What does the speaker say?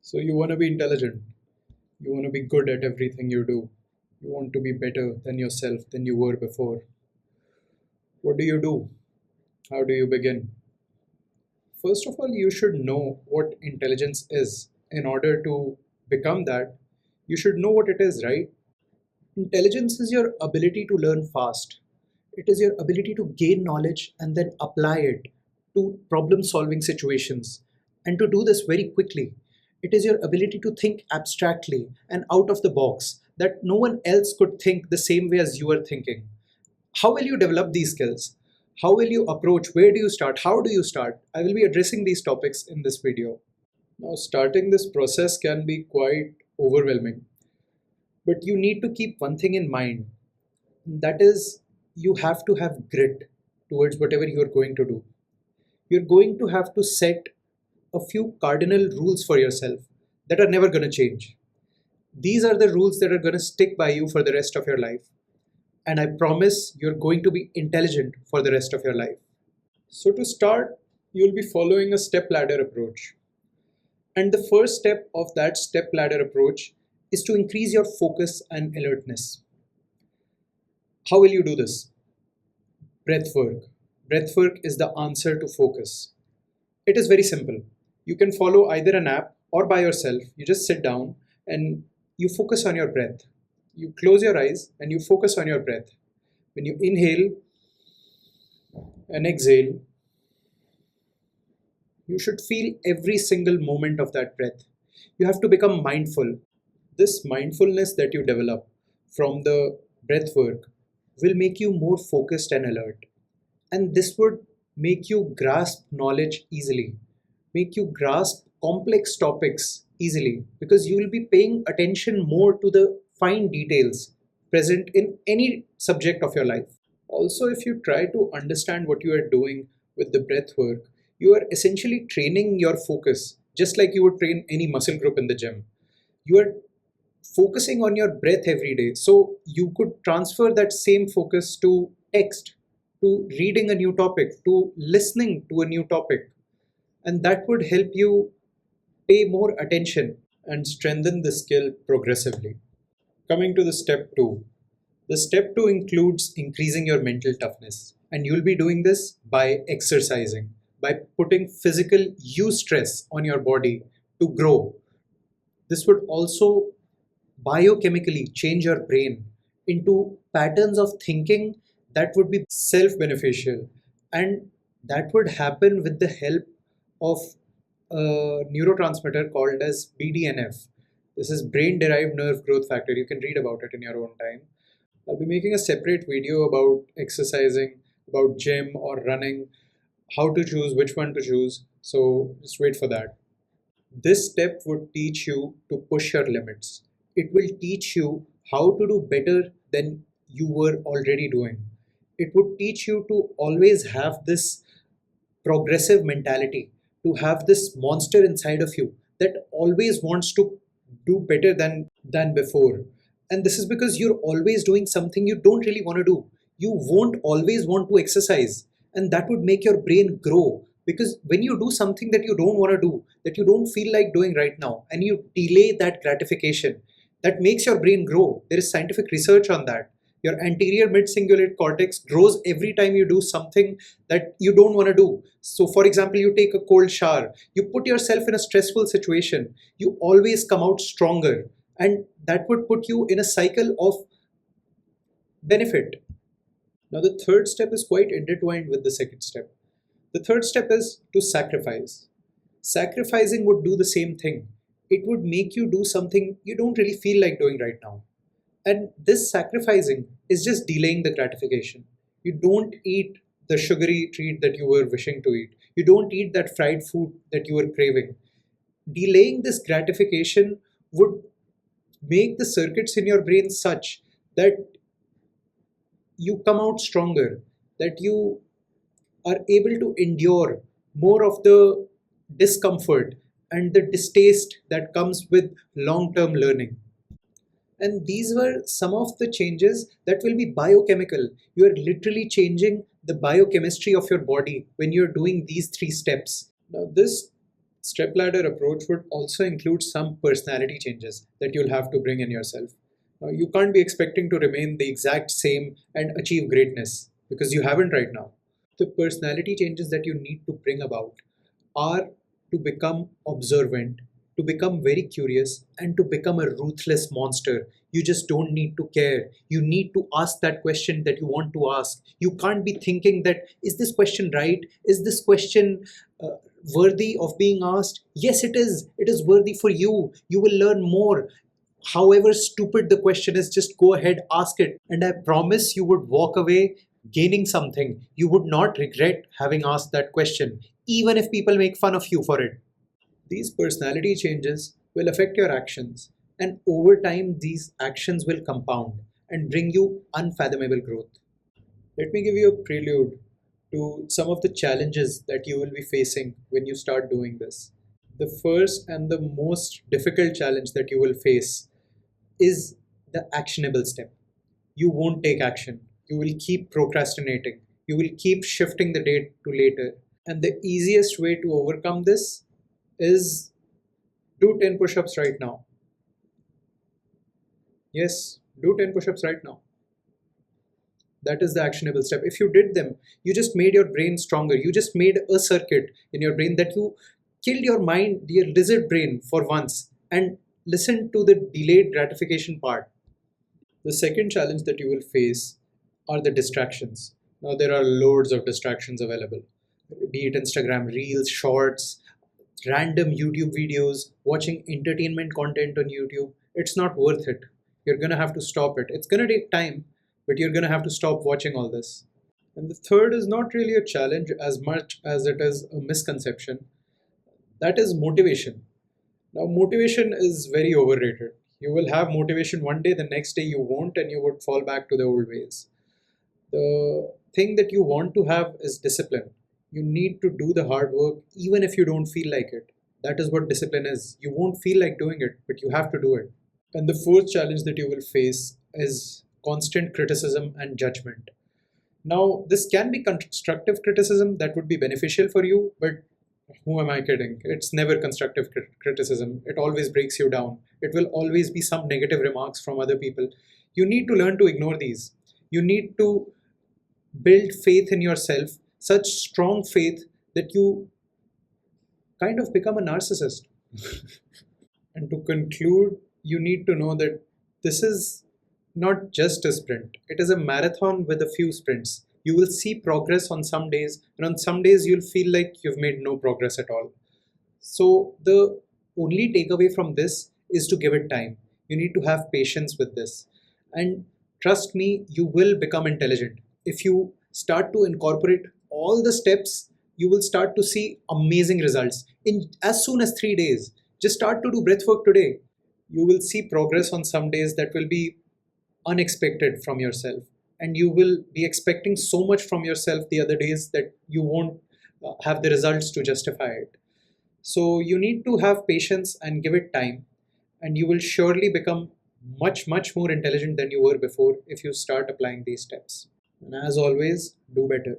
So you want to be intelligent. You want to be good at everything you do. You want to be better than yourself than you were before. What do you do? How do you begin? First of all, you should know what intelligence is. In order to become that, you should know what it is, right? Intelligence is your ability to learn fast. It is your ability to gain knowledge and then apply it to problem solving situations and to do this very quickly. It is your ability to think abstractly and out of the box that no one else could think the same way as you are thinking. How will you develop these skills? How will you approach? Where do you start? How do you start? I will be addressing these topics in this video. Now, starting this process can be quite overwhelming, but you need to keep one thing in mind. That is, you have to have grit towards whatever you are going to do. You're going to have to set a few cardinal rules for yourself that are never going to change. These are the rules that are going to stick by you for the rest of your life. And I promise you're going to be intelligent for the rest of your life. So, to start, you'll be following a step ladder approach. And the first step of that step ladder approach is to increase your focus and alertness. How will you do this? Breath work. Breath work is the answer to focus. It is very simple. You can follow either an app or by yourself. You just sit down and you focus on your breath. You close your eyes and you focus on your breath. When you inhale and exhale, you should feel every single moment of that breath. You have to become mindful. This mindfulness that you develop from the breath work will make you more focused and alert. And this would make you grasp knowledge easily, make you grasp complex topics easily, because you will be paying attention more to the fine details present in any subject of your life. Also, if you try to understand what you are doing with the breath work, you are essentially training your focus, just like you would train any muscle group in the gym. You are focusing on your breath every day. So you could transfer that same focus to text, to reading a new topic, to listening to a new topic. And that would help you pay more attention and strengthen the skill progressively. Coming to the step two. The step two includes increasing your mental toughness. And you'll be doing this by exercising, by putting physical use stress on your body to grow. This would also biochemically change your brain into patterns of thinking that would be self beneficial, and that would happen with the help of a neurotransmitter called as BDNF. This is brain derived nerve growth factor. You can read about it in your own time. I'll be making a separate video about exercising, about gym or running, how to choose, which one to choose. So just wait for that. This step would teach you to push your limits. It will teach you how to do better than you were already doing. It would teach you to always have this progressive mentality, to have this monster inside of you that always wants to do better than before. And this is because you're always doing something you don't really want to do. You won't always want to exercise, and that would make your brain grow. Because when you do something that you don't want to do, that you don't feel like doing right now, and you delay that gratification, that makes your brain grow. There is scientific research on that. Your anterior mid-cingulate cortex grows every time you do something that you don't want to do. So, for example, you take a cold shower, you put yourself in a stressful situation, you always come out stronger, and that would put you in a cycle of benefit. Now, the third step is quite intertwined with the second step. The third step is to sacrifice. Sacrificing would do the same thing. It would make you do something you don't really feel like doing right now. And this sacrificing is just delaying the gratification. You don't eat the sugary treat that you were wishing to eat. You don't eat that fried food that you were craving. Delaying this gratification would make the circuits in your brain such that you come out stronger, that you are able to endure more of the discomfort and the distaste that comes with long term learning. And these were some of the changes that will be biochemical. You are literally changing the biochemistry of your body when you're doing these three steps. Now, this Stepladder approach would also include some personality changes that you'll have to bring in yourself. Now, you can't be expecting to remain the exact same and achieve greatness because you haven't right now. The personality changes that you need to bring about are to become observant, to become very curious, and to become a ruthless monster. You just don't need to care. You need to ask that question that you want to ask. You can't be thinking that, is this question right? Is this question worthy of being asked? Yes, it is. It is worthy for you. You will learn more. However stupid the question is, just go ahead, ask it. And I promise you would walk away gaining something. You would not regret having asked that question, even if people make fun of you for it. These personality changes will affect your actions, and over time, these actions will compound and bring you unfathomable growth. Let me give you a prelude to some of the challenges that you will be facing when you start doing this. The first and the most difficult challenge that you will face is the actionable step. You won't take action. You will keep procrastinating. You will keep shifting the date to later. And the easiest way to overcome this is do 10 push ups right now. Yes, do 10 push ups right now. That is the actionable step. If you did them, you just made your brain stronger. You just made a circuit in your brain that you killed your mind, your lizard brain for once, and listen to the delayed gratification part. The second challenge that you will face are the distractions. Now, there are loads of distractions available, be it Instagram Reels, Shorts, random YouTube videos, watching entertainment content on YouTube. It's not worth it. You're going to have to stop it. It's going to take time, but you're going to have to stop watching all this. And the third is not really a challenge as much as it is a misconception. That is motivation. Now, motivation is very overrated. You will have motivation one day, the next day you won't, and you would fall back to the old ways. The thing that you want to have is discipline. You need to do the hard work even if you don't feel like it. That is what discipline is. You won't feel like doing it, but you have to do it. And the fourth challenge that you will face is constant criticism and judgment. Now, this can be constructive criticism that would be beneficial for you, but who am I kidding? It's never constructive criticism. It always breaks you down. It will always be some negative remarks from other people. You need to learn to ignore these. You need to build faith in yourself, such strong faith that you kind of become a narcissist. And to conclude, you need to know that this is not just a sprint, it is a marathon with a few sprints. You will see progress on some days, and on some days, you'll feel like you've made no progress at all. So, the only takeaway from this is to give it time. You need to have patience with this. And trust me, you will become intelligent. If you start to incorporate all the steps, you will start to see amazing results in as soon as 3 days. Just start to do breath work today. You will see progress on some days that will be unexpected from yourself, and you will be expecting so much from yourself the other days that you won't have the results to justify it. So you need to have patience and give it time, and you will surely become much more intelligent than you were before if you start applying these steps. And as always, do better.